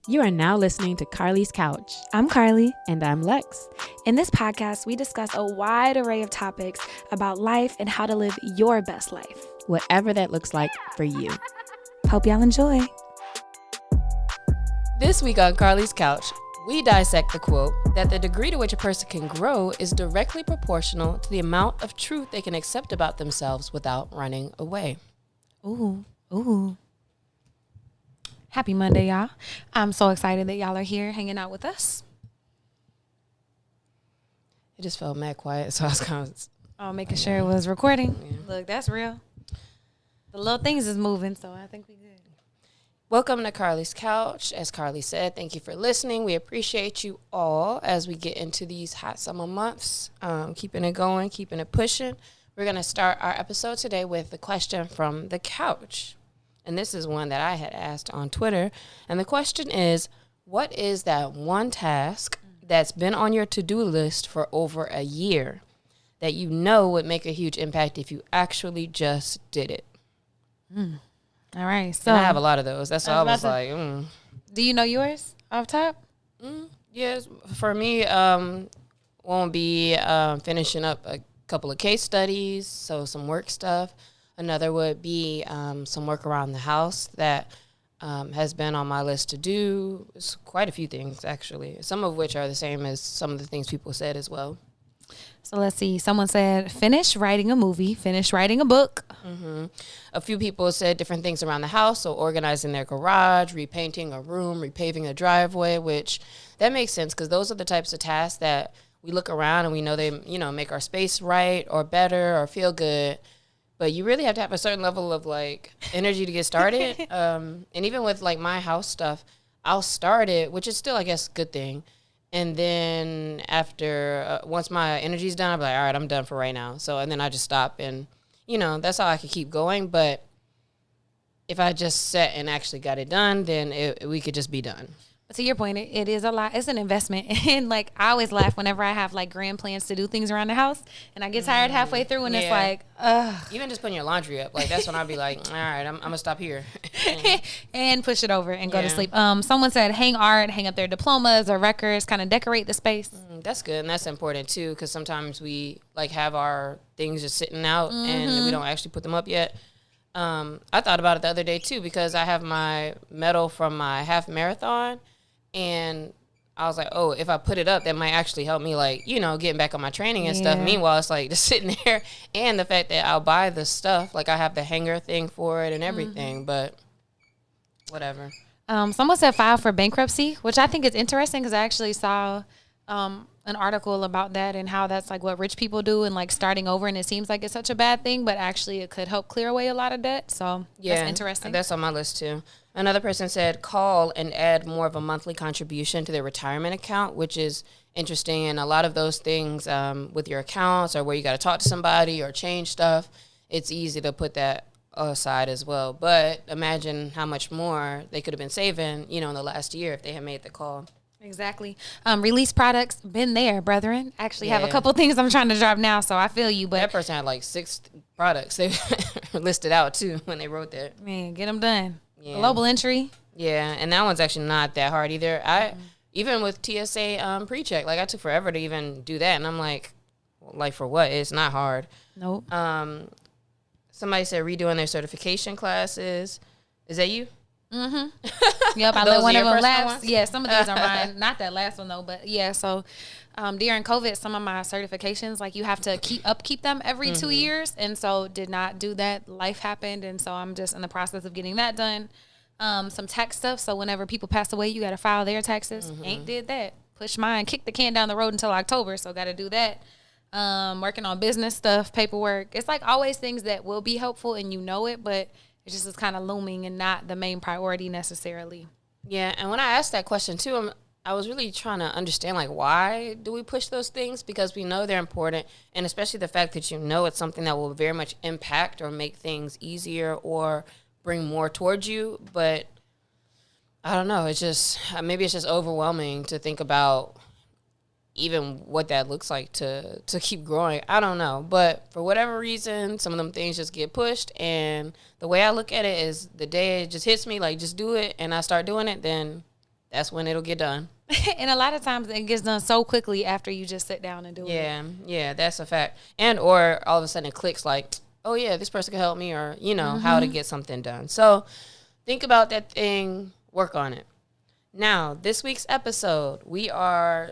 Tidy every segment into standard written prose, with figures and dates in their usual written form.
You are now listening to Carlie's Couch. I'm Carlie. And I'm Lex. In this podcast, we discuss a wide array of topics about life and how to live your best life. Whatever that looks like for you. Hope y'all enjoy. This week on Carlie's Couch, we dissect the quote that the degree to which a person can grow is directly proportional to the amount of truth they can accept about themselves without running away. Ooh. Happy Monday, y'all. I'm so excited that y'all are here hanging out with us. It just felt mad quiet, so I was kind of... Making sure it was recording. Yeah. Look, that's real. The little things is moving, so I think we good. Welcome to Carlie's Couch. As Carlie said, thank you for listening. We appreciate you all as we get into these hot summer months, keeping it going, keeping it pushing. We're going to start our episode today with the question from the couch. And this is one that I had asked on Twitter. And the question is, what is that one task that's been on your to-do list for over a year that you know would make a huge impact if you actually just did it? All right. So and I have a lot of those. That's why I was like, Do you know yours off top? Yes. For me, one would be finishing up a couple of case studies, so some work stuff. Another would be some work around the house that has been on my list to do. It's quite a few things, actually, some of which are the same as some of the things people said as well. So let's see. Someone said, finish writing a movie, finish writing a book. Mm-hmm. A few people said different things around the house, so organizing their garage, repainting a room, repaving a driveway, which that makes sense because those are the types of tasks that we look around and we know they, make our space right or better or feel good. But you really have to have a certain level of, energy to get started. And even with, my house stuff, I'll start it, which is still, I guess, a good thing. And then after, once my energy's done, I'll be like, all right, I'm done for right now. So, and then I just stop. And, that's how I could keep going. But if I just sat and actually got it done, then we could just be done. But to your point, it is a lot. It's an investment. And I always laugh whenever I have grand plans to do things around the house and I get tired halfway through and it's like, ugh. Even just putting your laundry up, that's when I'll be like, all right, I'm going to stop here. And push it over and go to sleep. Someone said hang art, hang up their diplomas or records, kind of decorate the space. That's good. And that's important too, because sometimes we have our things just sitting out and we don't actually put them up yet. I thought about it the other day too, because I have my medal from my half marathon. And I was like, oh, if I put it up, that might actually help me, getting back on my training and stuff. Meanwhile, it's just sitting there. And the fact that I'll buy the stuff, I have the hanger thing for it and everything. But whatever. Someone said file for bankruptcy, which I think is interesting because I actually saw an article about that and how that's what rich people do and starting over. And it seems like it's such a bad thing, but actually it could help clear away a lot of debt. So that's interesting. That's on my list too. Another person said call and add more of a monthly contribution to their retirement account, which is interesting. And a lot of those things with your accounts or where you got to talk to somebody or change stuff, it's easy to put that aside as well. But imagine how much more they could have been saving, in the last year if they had made the call. Exactly. Release products, been there, brethren. Actually have a couple things I'm trying to drop now, so I feel you. But that person had 6 products they listed out too when they wrote that. Man, get them done. Yeah. Global entry. Yeah, and that one's actually not that hard either. Even with TSA pre-check, I took forever to even do that, and I'm like for what? It's not hard. Nope. Somebody said redoing their certification classes. Is that you? Mm-hmm. Yep, I let one of them lapse. Yeah, some of these are mine. Not that last one though, but yeah. So during COVID, some of my certifications, you have to keep them every 2 years, and so did not do that. Life happened, and so I'm just in the process of getting that done. Some tax stuff. So whenever people pass away, you got to file their taxes. Ain't did that. Push mine. Kick the can down the road until October. So got to do that. Working on business stuff, paperwork. It's always things that will be helpful, and you know it, but it just is kind of looming and not the main priority necessarily. Yeah, and when I asked that question too, I was really trying to understand why do we push those things, because we know they're important, and especially the fact that it's something that will very much impact or make things easier or bring more towards you. But I don't know, it's just maybe it's just overwhelming to think about even what that looks like to keep growing. I don't know. But for whatever reason, some of them things just get pushed. And the way I look at it is the day it just hits me, like, just do it, and I start doing it, then that's when it'll get done. And a lot of times it gets done so quickly after you just sit down and do it. Yeah, that's a fact. And or all of a sudden it clicks like, oh yeah, this person can help me, or how to get something done. So think about that thing, work on it. Now, this week's episode, we are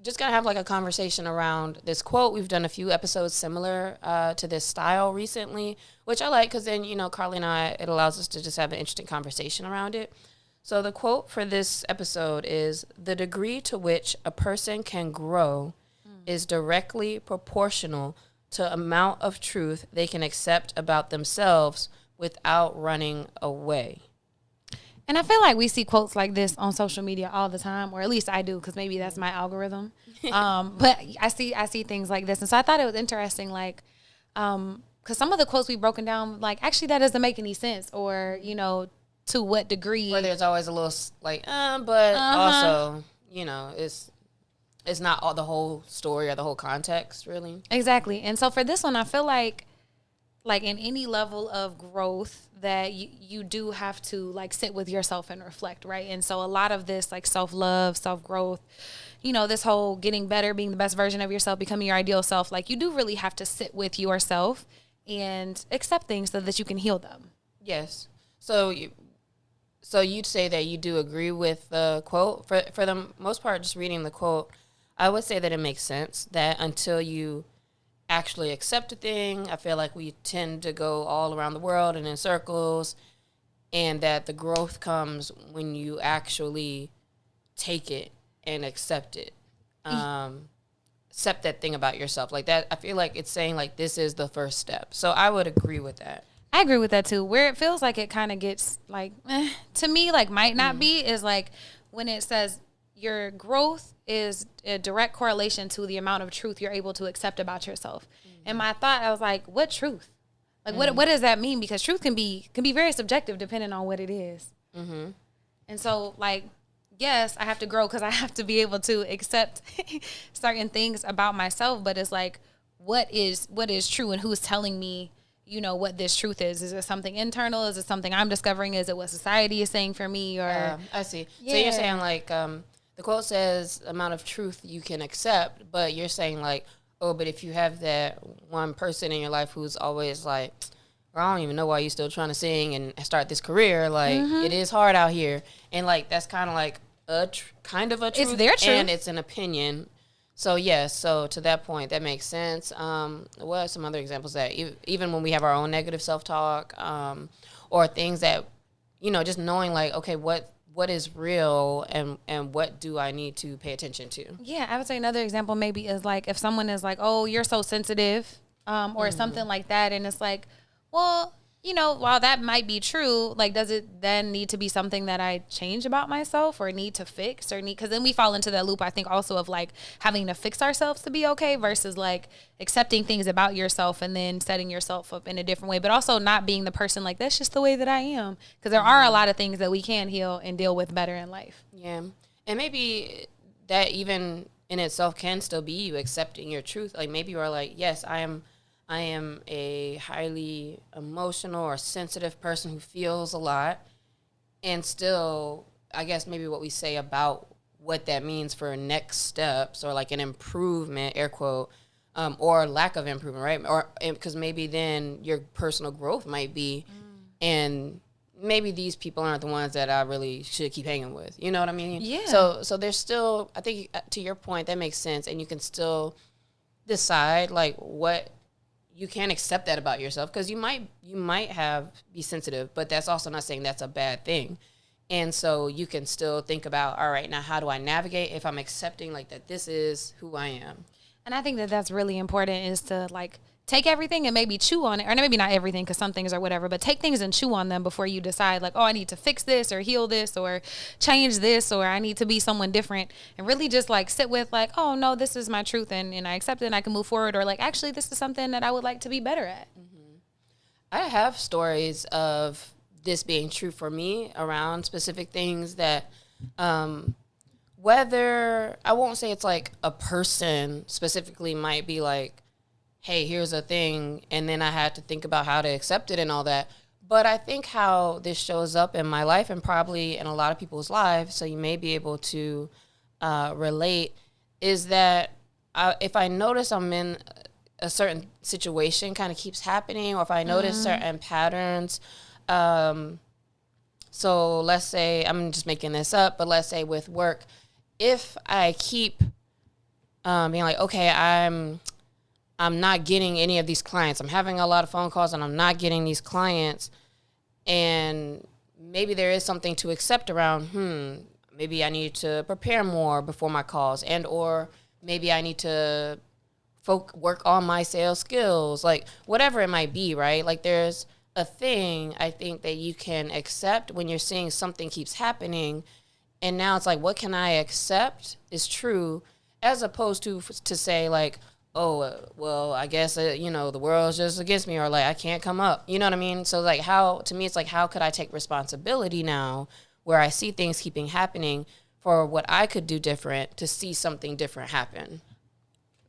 just gonna have like a conversation around this quote. We've done a few episodes similar to this style recently, which I like because then Carlie and I, it allows us to just have an interesting conversation around it. So the quote for this episode is, "The degree to which a person can grow is directly proportional to amount of truth they can accept about themselves without running away." And I feel like we see quotes like this on social media all the time, or at least I do, because maybe that's my algorithm. But I see things like this. And so I thought it was interesting, like, because some of the quotes we've broken down, like, actually that doesn't make any sense, or, to what degree. Where there's always a little like, but also, it's not all the whole story or the whole context, really. Exactly. And so for this one, I feel like in any level of growth that you do have to like sit with yourself and reflect, right? And so a lot of this like self-love, self-growth, this whole getting better, being the best version of yourself, becoming your ideal self, like you do really have to sit with yourself and accept things so that you can heal them. Yes. So you'd say that you do agree with the quote? For the most part, just reading the quote, I would say that it makes sense that until you actually accept a thing, I feel like we tend to go all around the world and in circles, and that the growth comes when you actually take it and accept it. Accept that thing about yourself. Like that, I feel like it's saying like this is the first step. So I would agree with that. I agree with that too. Where it feels like it kind of gets like, to me, like might not be, is like when it says your growth is a direct correlation to the amount of truth you're able to accept about yourself. And my thought, I was like, what truth? Like, what does that mean? Because truth can be very subjective depending on what it is. And so, like, yes, I have to grow because I have to be able to accept certain things about myself. But it's like, what is true, and who's telling me, what this truth is? Is it something internal? Is it something I'm discovering? Is it what society is saying for me? Or I see. Yeah. So you're saying like the quote says amount of truth you can accept, but you're saying like, oh, but if you have that one person in your life who's always like, I don't even know why you're still trying to sing and start this career. Like it is hard out here, and like that's kind of like kind of a truth. It's their truth, and it's an opinion. So yes, so to that point, that makes sense. What are some other examples that even when we have our own negative self-talk, or things that, just knowing like, okay, what is real and what do I need to pay attention to? Yeah, I would say another example maybe is like if someone is like, oh, you're so sensitive, or something like that, and it's like, well, while that might be true, like, does it then need to be something that I change about myself or need to fix because then we fall into that loop, I think, also of like having to fix ourselves to be okay versus like accepting things about yourself and then setting yourself up in a different way, but also not being the person like, that's just the way that I am. Because there are a lot of things that we can heal and deal with better in life. Yeah. And maybe that even in itself can still be you accepting your truth. Like maybe you are like, yes, I am a highly emotional or sensitive person who feels a lot, and still, I guess maybe what we say about what that means for next steps or like an improvement, air quote, or lack of improvement, right? Or because maybe then your personal growth might be, and maybe these people aren't the ones that I really should keep hanging with. You know what I mean? Yeah. So there's still, I think to your point, that makes sense, and you can still decide like what. You can't accept that about yourself because you might be sensitive, but that's also not saying that's a bad thing. And so you can still think about, all right, now how do I navigate if I'm accepting like that this is who I am? And I think that that's really important, is to like take everything and maybe chew on it, or maybe not everything because some things are whatever, but take things and chew on them before you decide like, oh, I need to fix this or heal this or change this, or I need to be someone different, and really just like sit with like, oh no, this is my truth and I accept it and I can move forward, or like, actually this is something that I would like to be better at. I have stories of this being true for me around specific things that, whether, I won't say it's like a person specifically might be like, hey, here's a thing, and then I had to think about how to accept it and all that. But I think how this shows up in my life and probably in a lot of people's lives, so you may be able to relate, is that if I notice I'm in a certain situation kind of keeps happening, or if I notice certain patterns, so let's say, I'm just making this up, but let's say with work, if I keep being like, okay, I'm not getting any of these clients. I'm having a lot of phone calls and I'm not getting these clients. And maybe there is something to accept around, maybe I need to prepare more before my calls, and or maybe I need to work on my sales skills, like whatever it might be, right? Like there's a thing I think that you can accept when you're seeing something keeps happening. And now it's like, what can I accept is true, as opposed to say like, oh, well, I guess, the world's just against me, or like I can't come up. You know what I mean? So like to me, it's like, how could I take responsibility now where I see things keeping happening for what I could do different to see something different happen?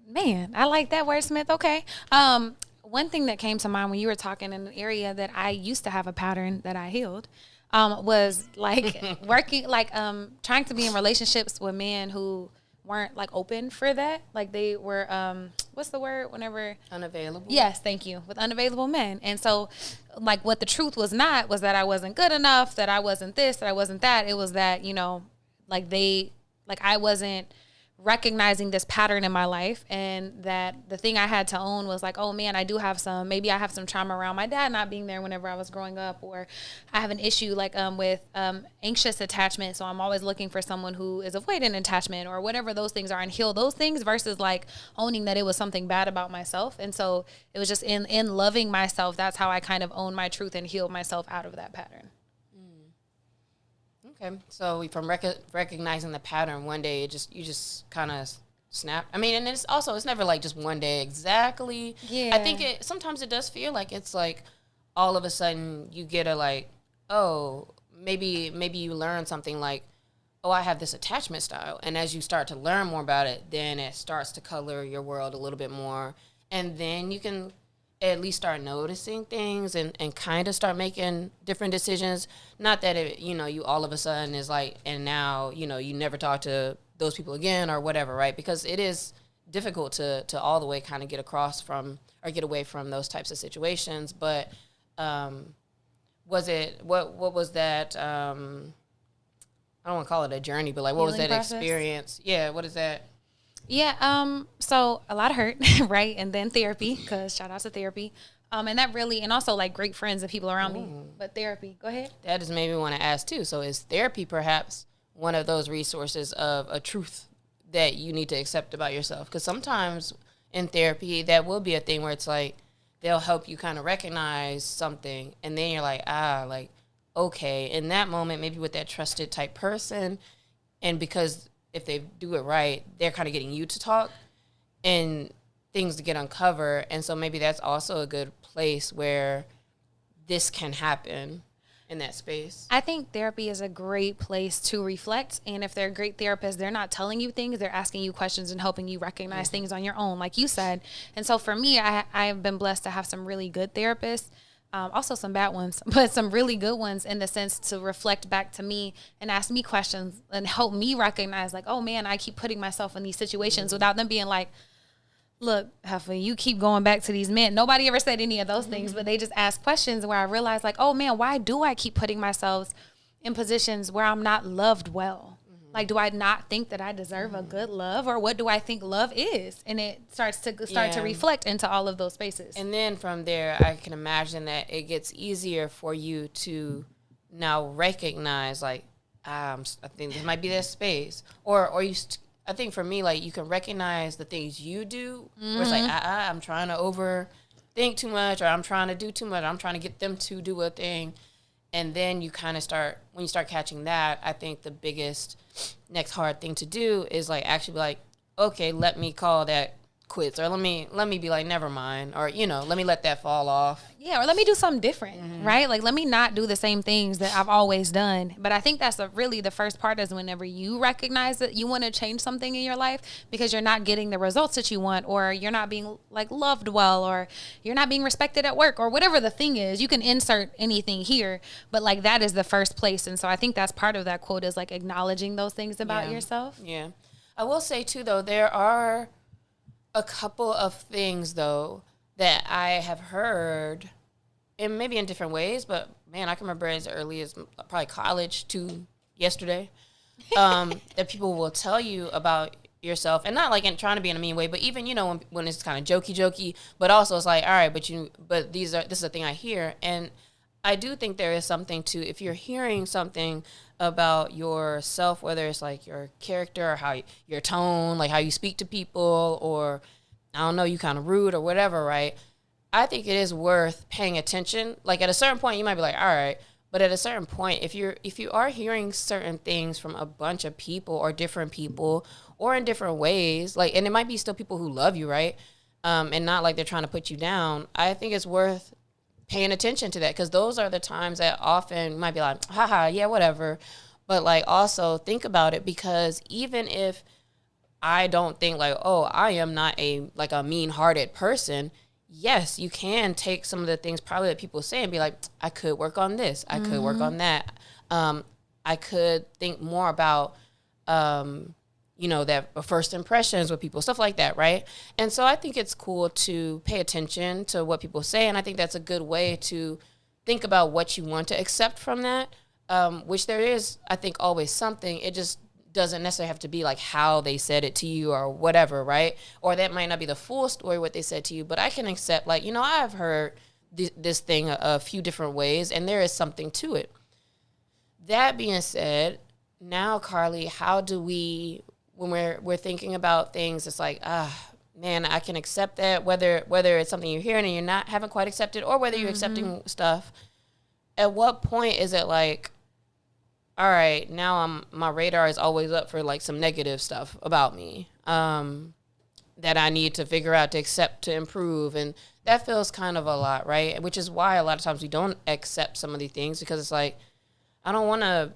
Man, I like that wordsmith. Okay. One thing that came to mind when you were talking in an area that I used to have a pattern that I healed, was like working, like trying to be in relationships with men who weren't like open for that. Like they were, what's the word? Whenever unavailable. Yes, thank you. With unavailable men. And so like what the truth was not was that I wasn't good enough, that I wasn't this, that I wasn't that. It was that, I wasn't recognizing this pattern in my life, and that the thing I had to own was like, oh man, I have some trauma around my dad not being there whenever I was growing up, or I have an issue with anxious attachment, so I'm always looking for someone who is avoidant attachment, or whatever those things are, and heal those things versus like owning that it was something bad about myself. And so it was just in loving myself, that's how I kind of own my truth and healed myself out of that pattern. Okay, so from recognizing the pattern, one day you just kind of snap. I mean, and it's never like just one day exactly. Yeah. I think sometimes it does feel like it's like all of a sudden you get a like, oh, maybe you learn something like, oh, I have this attachment style, and as you start to learn more about it, then it starts to color your world a little bit more, and then you can at least start noticing things and kind of start making different decisions. Not that it, you all of a sudden is like, and now, you never talk to those people again or whatever, right? Because it is difficult to all the way kind of get away from those types of situations. But what was that, I don't want to call it a journey, but like, what was that experience? Yeah, what is that? Yeah, so a lot of hurt, right? And then therapy, because shout out to therapy. And that really, and also like great friends and people around me. But therapy, go ahead. That just made me want to ask too. So is therapy perhaps one of those resources of a truth that you need to accept about yourself? Because sometimes in therapy, that will be a thing where it's like, they'll help you kind of recognize something. And then you're like, okay. In that moment, maybe with that trusted type person, and because if they do it right, they're kind of getting you to talk and things to get uncovered. And so maybe that's also a good place where this can happen in that space. I think therapy is a great place to reflect. And if they're a great therapist, they're not telling you things, they're asking you questions and helping you recognize things on your own, like you said. And so for me, I have been blessed to have some really good therapists. Also some bad ones, but some really good ones in the sense to reflect back to me and ask me questions and help me recognize like, oh man, I keep putting myself in these situations without them being like, look, Heffa, you keep going back to these men. Nobody ever said any of those things, but they just ask questions where I realize like, oh man, why do I keep putting myself in positions where I'm not loved well? Like, do I not think that I deserve a good love, or what do I think love is? And it starts to reflect into all of those spaces. And then from there, I can imagine that it gets easier for you to now recognize, like, I think this might be that space. Or I think for me, like, you can recognize the things you do, where it's like, I'm trying to overthink too much, or I'm trying to do too much, or I'm trying to get them to do a thing. And then you kind of when you start catching that, I think the biggest next hard thing to do is like actually be like, okay, let me call that quits, or let me be like, never mind, or let me let that fall off. Yeah, or let me do something different, right? Like, let me not do the same things that I've always done. But I think that's really the first part, is whenever you recognize that you want to change something in your life because you're not getting the results that you want, or you're not being like loved well, or you're not being respected at work, or whatever the thing is. You can insert anything here, but like that is the first place. And so I think that's part of that quote, is like acknowledging those things about yourself. Yeah. I will say too, though, there are a couple of things, though, that I have heard, and maybe in different ways, but man, I can remember as early as probably college to yesterday, that people will tell you about yourself, and not like in trying to be in a mean way, but even, when it's kind of jokey, but also it's like, all right, but this is a thing I hear. And I do think there is something to, if you're hearing something about yourself, whether it's like your character or how your tone, like how you speak to people, or I don't know, you kind of rude or whatever, right? I think it is worth paying attention. Like at a certain point, you might be like, all right, but at a certain point, if you are hearing certain things from a bunch of people or different people or in different ways, like, and it might be still people who love you, right? And not like they're trying to put you down. I think it's worth paying attention to that, because those are the times that often might be like, haha, yeah, whatever. But like also think about it, because even if I don't think like, oh, I am not a mean-hearted person, yes, you can take some of the things probably that people say and be like, I could work on this. I could work on that. I could think more about, that first impressions with people, stuff like that, right? And so I think it's cool to pay attention to what people say, and I think that's a good way to think about what you want to accept from that, which there is, I think, always something. It just doesn't necessarily have to be like how they said it to you or whatever, right? Or that might not be the full story what they said to you, but I can accept, like, I've heard this thing a few different ways, and there is something to it. That being said, now, Carlie, how do we, when we're thinking about things, it's like, man, I can accept that, whether it's something you're hearing and haven't quite accepted, or whether you're accepting stuff. At what point is it like, all right, now my radar is always up for like some negative stuff about me that I need to figure out to accept, to improve, and that feels kind of a lot, right? Which is why a lot of times we don't accept some of these things, because it's like, I don't want to,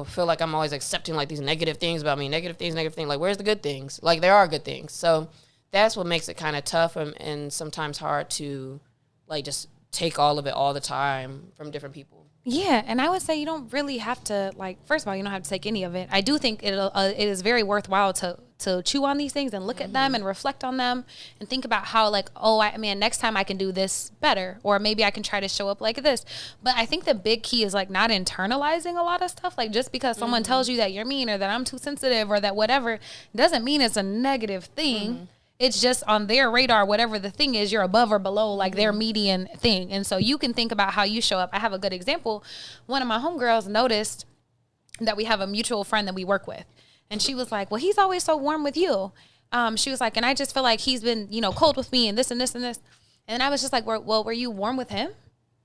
feel like I'm always accepting like these negative things about me, negative things. Like, where's the good things? Like, there are good things. So that's what makes it kind of tough and sometimes hard to like just take all of it all the time from different people. Yeah, and I would say you don't really have to, like, first of all, you don't have to take any of it. I do think it is very worthwhile to chew on these things and look at them and reflect on them and think about how, like, next time I can do this better, or maybe I can try to show up like this. But I think the big key is, like, not internalizing a lot of stuff. Like, just because someone tells you that you're mean or that I'm too sensitive or that whatever doesn't mean it's a negative thing. It's just on their radar, whatever the thing is, you're above or below like their median thing. And so you can think about how you show up. I have a good example. One of my homegirls noticed that we have a mutual friend that we work with. And she was like, well, he's always so warm with you. She was like, and I just feel like he's been, cold with me and this and this and this. And I was just like, well, were you warm with him?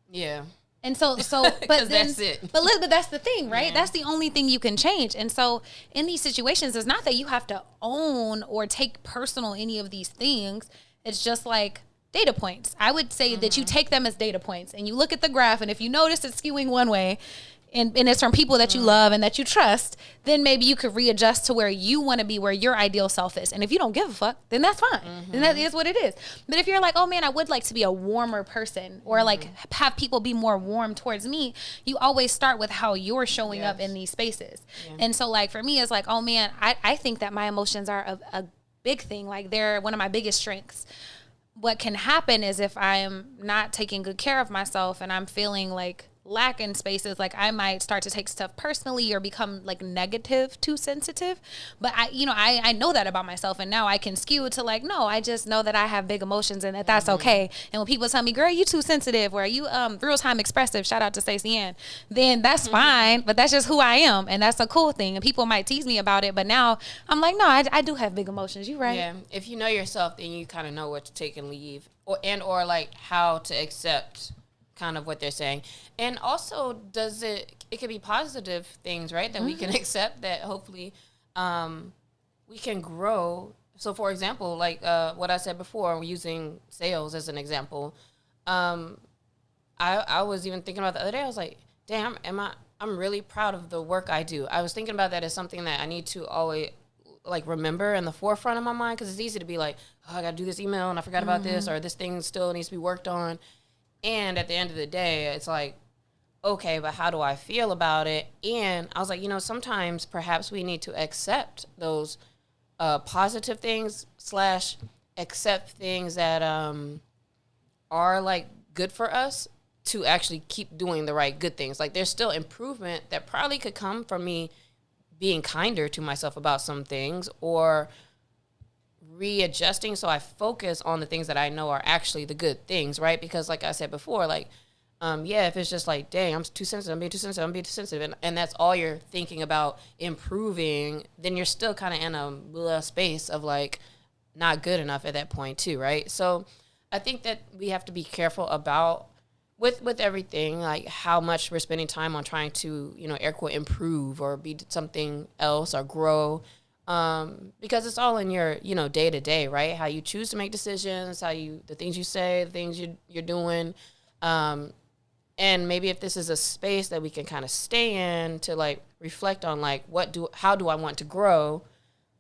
Yeah. And so, but then, that's it. But that's the thing, right? Yeah. That's the only thing you can change. And so in these situations, it's not that you have to own or take personal any of these things. It's just like data points. I would say that you take them as data points and you look at the graph, and if you notice it's skewing one way, and it's from people that you love and that you trust, then maybe you could readjust to where you want to be, where your ideal self is. And if you don't give a fuck, then that's fine. Then that is what it is. But if you're like, oh man, I would like to be a warmer person, or like have people be more warm towards me, you always start with how you're showing up in these spaces. Yeah. And so like for me, it's like, oh man, I think that my emotions are a big thing. Like they're one of my biggest strengths. What can happen is if I am not taking good care of myself and I'm feeling like lack in spaces, like I might start to take stuff personally or become like negative, too sensitive. But I know that about myself, and now I can skew to like, no, I just know that I have big emotions and that's okay. And when people tell me, girl, you too sensitive, or you real time expressive, shout out to Stacey Ann, then that's fine, but that's just who I am, and that's a cool thing. And people might tease me about it, but now I'm like, no, I do have big emotions. You right. Yeah. If you know yourself, then you kind of know what to take and leave, or like how to accept kind of what they're saying. And also, it could be positive things, right, that we can accept, that hopefully we can grow So for example, like what I said before, using sales as an example, I was even thinking about the other day. I was like, damn, I'm really proud of the work I do. I was thinking about that as something that I need to always like remember in the forefront of my mind, because it's easy to be like, oh, I got to do this email and I forgot about this, or this thing still needs to be worked on. And at the end of the day, it's like, okay, but how do I feel about it? And I was like, sometimes perhaps we need to accept those positive things / accept things that are like good for us, to actually keep doing the right good things. Like, there's still improvement that probably could come from me being kinder to myself about some things, or readjusting so I focus on the things that I know are actually the good things, right? Because like I said before, like, if it's just like, dang, I'm too sensitive, I'm being too sensitive, and that's all you're thinking about improving, then you're still kind of in a space of like not good enough at that point too, right? So I think that we have to be careful about with everything, like how much we're spending time on trying to, air quote, improve or be something else or grow, because it's all in your, day to day, right? How you choose to make decisions, the things you say, the things you're doing, and maybe if this is a space that we can kind of stay in to like reflect on, like, how do I want to grow?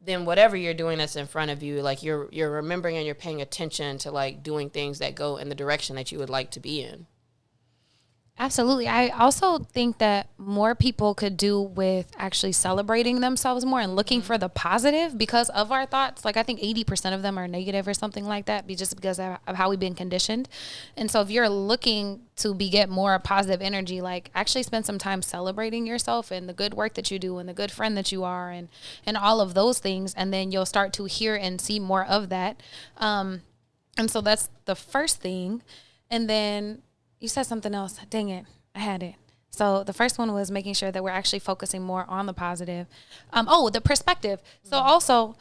Then whatever you're doing that's in front of you, like you're remembering and you're paying attention to like doing things that go in the direction that you would like to be in. Absolutely. I also think that more people could do with actually celebrating themselves more and looking for the positive because of our thoughts. Like, I think 80% of them are negative or something like that, just because of how we've been conditioned. And so if you're looking to get more positive energy, like, actually spend some time celebrating yourself and the good work that you do and the good friend that you are and all of those things. And then you'll start to hear and see more of that. And so that's the first thing. And then you said something else. Dang it. I had it. So the first one was making sure that we're actually focusing more on the positive. The perspective. So also,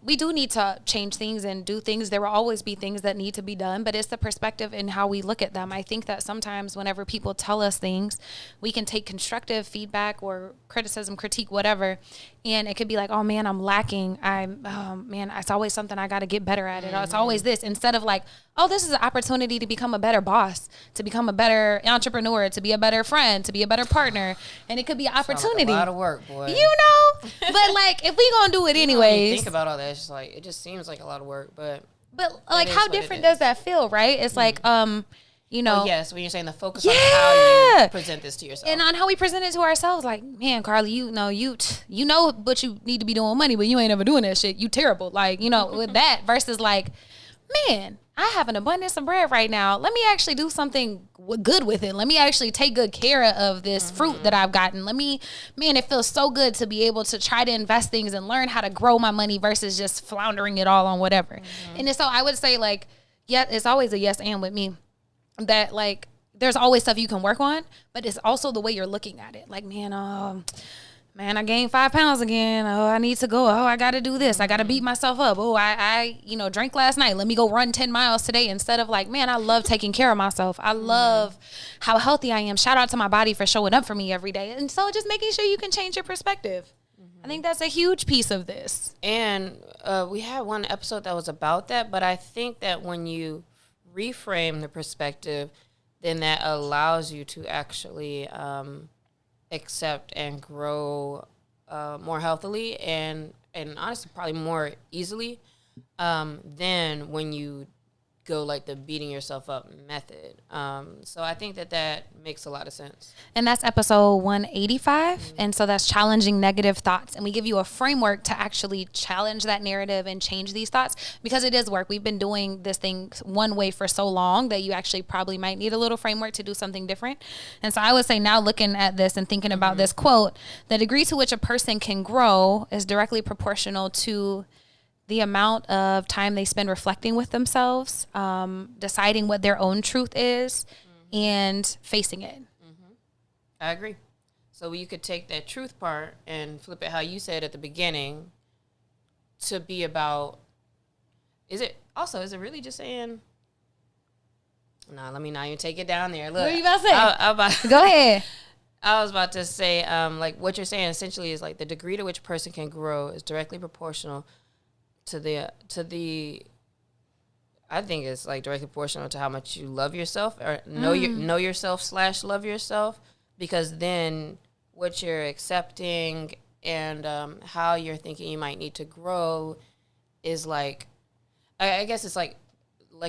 we do need to change things and do things. There will always be things that need to be done, but it's the perspective and how we look at them. I think that sometimes whenever people tell us things, we can take constructive feedback or criticism, critique, whatever, and it could be like, oh man, I'm lacking. It's always something I got to get better at it. Or it's always this, instead of like, oh, this is an opportunity to become a better boss, to become a better entrepreneur, to be a better friend, to be a better partner. And it could be an opportunity. Like a lot of work, boy. But like, if we gonna do it anyways. Think about all that. It's just like, it just seems like a lot of work, but like, how different does that feel, right? It's like, yes, when you're saying the focus on how you present this to yourself. And on how we present it to ourselves. Like, man, Carlie, you know what you need to be doing money, but you ain't ever doing that shit. You terrible. Like, with that versus like, man, I have an abundance of bread right now. Let me actually do something good with it. Let me actually take good care of this fruit that I've gotten. It feels so good to be able to try to invest things and learn how to grow my money versus just floundering it all on whatever. And so I would say, like, yeah, it's always a yes and with me. That, like, there's always stuff you can work on, but it's also the way you're looking at it. Like, man, I gained 5 pounds again. Oh, I need to go. Oh, I got to do this. I got to beat myself up. Oh, I drank last night. Let me go run 10 miles today, instead of like, man, I love taking care of myself. I love how healthy I am. Shout out to my body for showing up for me every day. And so just making sure you can change your perspective. I think that's a huge piece of this. And we had one episode that was about that, but I think that when you reframe the perspective, then that allows you to actually accept and grow more healthily and honestly probably more easily than when you go like the beating yourself up method. So I think that makes a lot of sense. And that's episode 185. And so that's challenging negative thoughts. And we give you a framework to actually challenge that narrative and change these thoughts, because it is work. We've been doing this thing one way for so long that you actually probably might need a little framework to do something different. And so I would say, now looking at this and thinking about this quote, the degree to which a person can grow is directly proportional to the amount of time they spend reflecting with themselves, deciding what their own truth is, and facing it. I agree. So you could take that truth part and flip it how you said at the beginning to be about, is it really just saying, nah, let me not even take it down there. Look, what are you about to say? Go ahead. I was about to say, like, what you're saying essentially is like the degree to which a person can grow is directly proportional to the I think it's like directly proportional to how much you love yourself or know yourself / love yourself, because then what you're accepting and how you're thinking you might need to grow is like, I guess it's like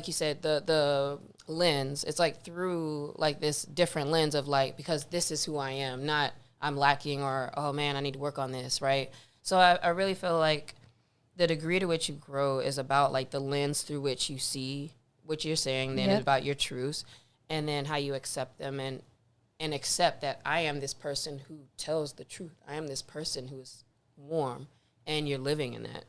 you said, the lens. It's like through like this different lens of like, because this is who I am, not I'm lacking or, oh man, I need to work on this, right? So I really feel like the degree to which you grow is about like the lens through which you see what you're saying, then it's about your truths, and then how you accept them and accept that I am this person who tells the truth. I am this person who is warm, and you're living in that.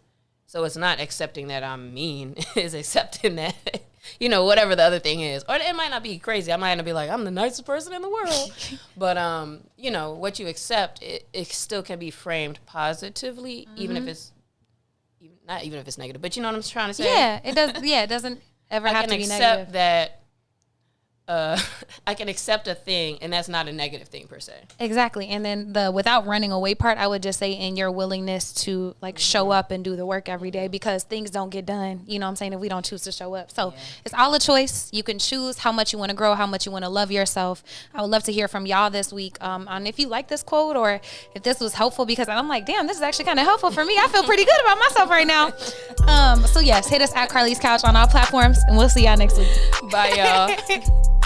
So it's not accepting that I'm mean, it's accepting that, you know, whatever the other thing is. Or it might not be crazy. I might not be like, I'm the nicest person in the world. But, you know, what you accept, it still can be framed positively, even if it's, not even if it's negative, but you know what I'm trying to say? Yeah, it does. Yeah, it doesn't ever have to be negative. I can accept that. I can accept a thing, and that's not a negative thing per se. Exactly. And then the without running away part, I would just say in your willingness to like show up and do the work every day, because things don't get done, you know what I'm saying, if we don't choose to show up. So it's all a choice. You can choose how much you want to grow, how much you want to love yourself. I would love to hear from y'all this week on if you like this quote or if this was helpful, because I'm like, damn, this is actually kind of helpful for me. I feel pretty good about myself right now. So yes, hit us at Carlie's Couch on all platforms, and we'll see y'all next week. Bye, y'all.